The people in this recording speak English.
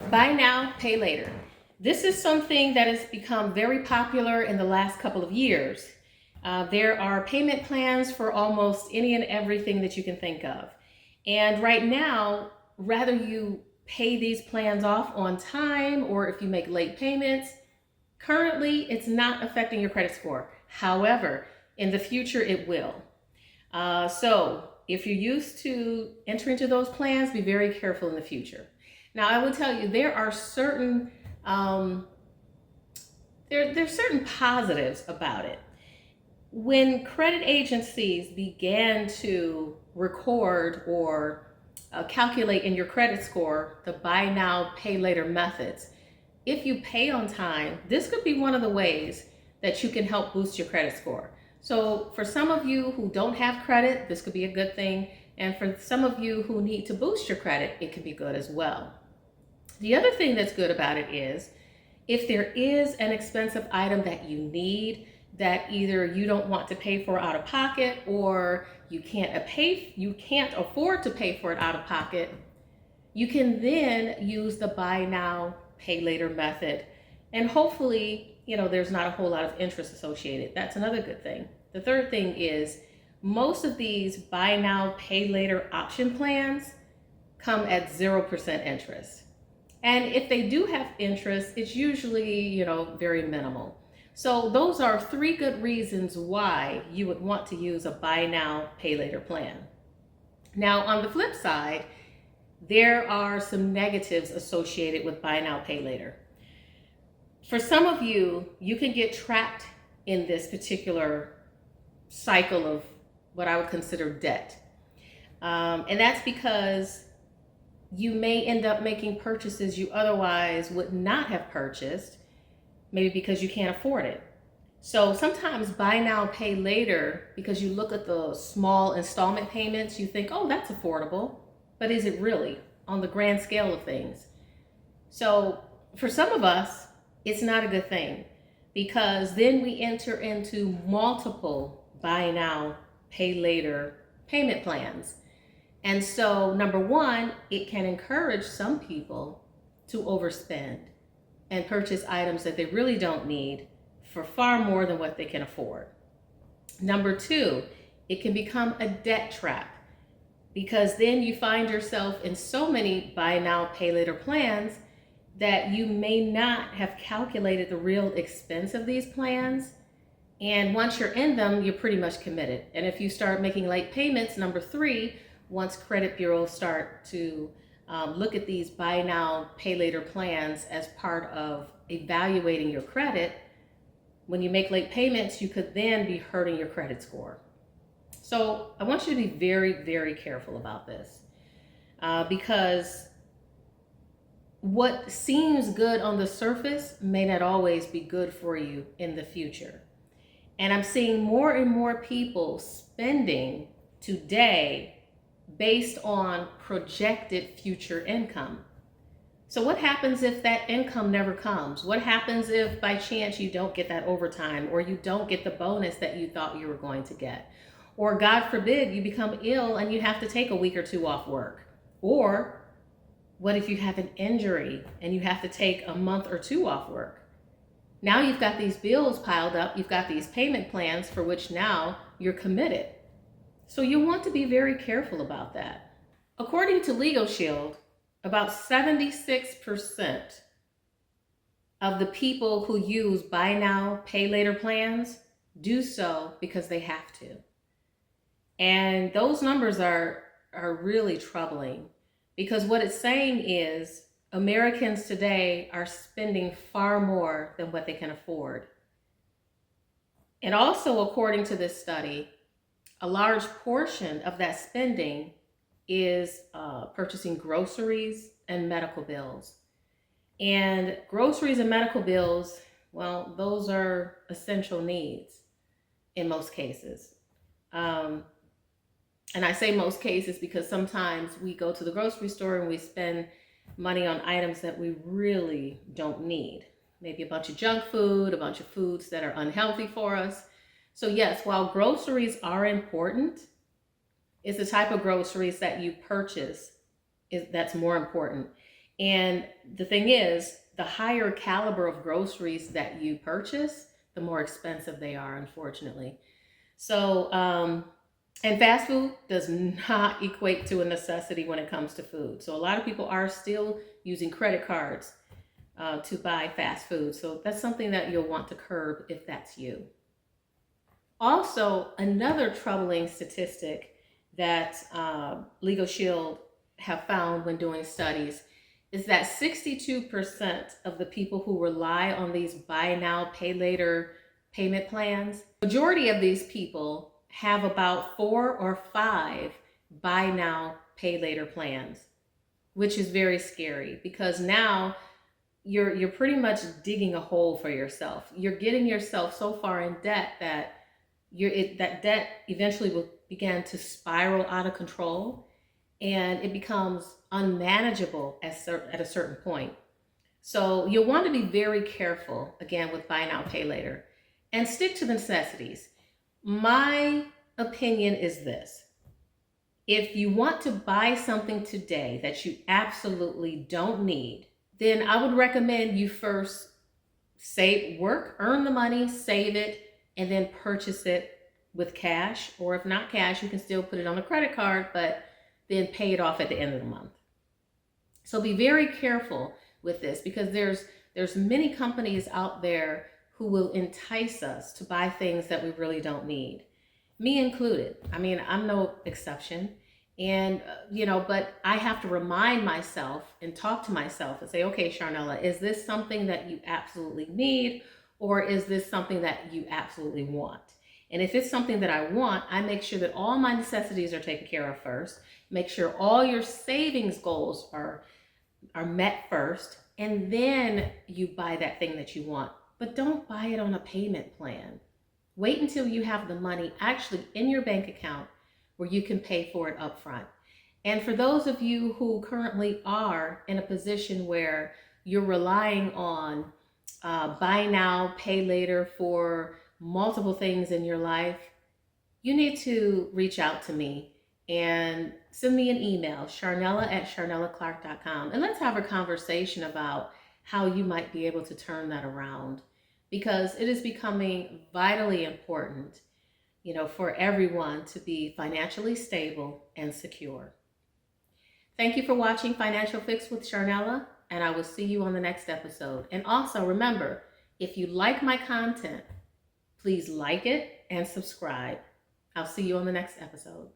Buy now, pay later. This is something that has become very popular in the last couple of years. There are payment plans for almost any and everything that you can think of. And right now, rather you pay these plans off on time or if you make late payments, currently it's not affecting your credit score. However, in the future, it will. So if you're used to entering into those plans, be very careful in the future. Now, I will tell you, there are certain um, there's certain positives about it. When credit agencies began to record or calculate in your credit score the buy now, pay later methods, if you pay on time, this could be one of the ways that you can help boost your credit score. So for some of you who don't have credit, this could be a good thing. And for some of you who need to boost your credit, it could be good as well. The other thing that's good about it is if there is an expensive item that you need that either you don't want to pay for out of pocket or you can't afford to pay for it out of pocket, you can then use the buy now, pay later method. And hopefully, there's not a whole lot of interest associated. That's another good thing. The third thing is most of these buy now, pay later option plans come at 0% interest. And if they do have interest, it's usually, very minimal. So those are three good reasons why you would want to use a buy now, pay later plan. Now, on the flip side, there are some negatives associated with buy now, pay later. For some of you, you can get trapped in this particular cycle of what I would consider debt. And that's because you may end up making purchases you otherwise would not have purchased, maybe because you can't afford it. So sometimes buy now, pay later, because you look at the small installment payments, you think, oh, that's affordable. But is it really on the grand scale of things? So for some of us, it's not a good thing because then we enter into multiple buy now, pay later payment plans. And so, number one, it can encourage some people to overspend and purchase items that they really don't need for far more than what they can afford. Number two, it can become a debt trap because then you find yourself in so many buy now, pay later plans that you may not have calculated the real expense of these plans. And once you're in them, you're pretty much committed. And if you start making late payments, number three, once credit bureaus start to look at these buy now, pay later plans as part of evaluating your credit, when you make late payments, you could then be hurting your credit score. So I want you to be very, very careful about this because what seems good on the surface may not always be good for you in the future. And I'm seeing more and more people spending today based on projected future income. So what happens if that income never comes? What happens if by chance you don't get that overtime or you don't get the bonus that you thought you were going to get? Or God forbid you become ill and you have to take a week or two off work? Or what if you have an injury and you have to take a month or two off work? Now you've got these bills piled up, you've got these payment plans for which now you're committed. So you want to be very careful about that. According to Legal Shield, about 76% of the people who use buy now, pay later plans do so because they have to. And those numbers are really troubling because what it's saying is Americans today are spending far more than what they can afford. And also, according to this study, a large portion of that spending is purchasing groceries and medical bills. And groceries and medical bills, well, those are essential needs in most cases. And I say most cases because sometimes we go to the grocery store and we spend money on items that we really don't need. Maybe a bunch of junk food, a bunch of foods that are unhealthy for us. So yes, while groceries are important, it's the type of groceries that you purchase that's more important. And the thing is, the higher caliber of groceries that you purchase, the more expensive they are, unfortunately. So, and fast food does not equate to a necessity when it comes to food. So, a lot of people are still using credit cards to buy fast food. So, that's something that you'll want to curb if that's you. Also, another troubling statistic that Legal Shield have found when doing studies is that 62% of the people who rely on these buy now, pay later payment plans, majority of these people have about 4 or 5 buy now, pay later plans, which is very scary because now you're pretty much digging a hole for yourself. You're getting yourself so far in debt that that debt eventually will begin to spiral out of control, and it becomes unmanageable at a certain point. So you'll want to be very careful again with buy now, pay later, and stick to the necessities. My opinion is this: if you want to buy something today that you absolutely don't need, then I would recommend you first earn the money, save it, and then purchase it with cash. Or if not cash, you can still put it on a credit card, but then pay it off at the end of the month. So be very careful with this because there's many companies out there who will entice us to buy things that we really don't need, me included. I mean, I'm no exception. And, but I have to remind myself and talk to myself and say, okay, Sharnella, is this something that you absolutely need? Or is this something that you absolutely want? And if it's something that I want, I make sure that all my necessities are taken care of first. Make sure all your savings goals are met first. And then you buy that thing that you want. But don't buy it on a payment plan. Wait until you have the money actually in your bank account where you can pay for it upfront. And for those of you who currently are in a position where you're relying on buy now, pay later for multiple things in your life, you need to reach out to me and send me an email, Sharnella@sharnellaclark.com, and let's have a conversation about how you might be able to turn that around, because it is becoming vitally important, for everyone to be financially stable and secure. Thank you for watching Financial Fix with Sharnella, and I will see you on the next episode. And also remember, if you like my content, please like it and subscribe. I'll see you on the next episode.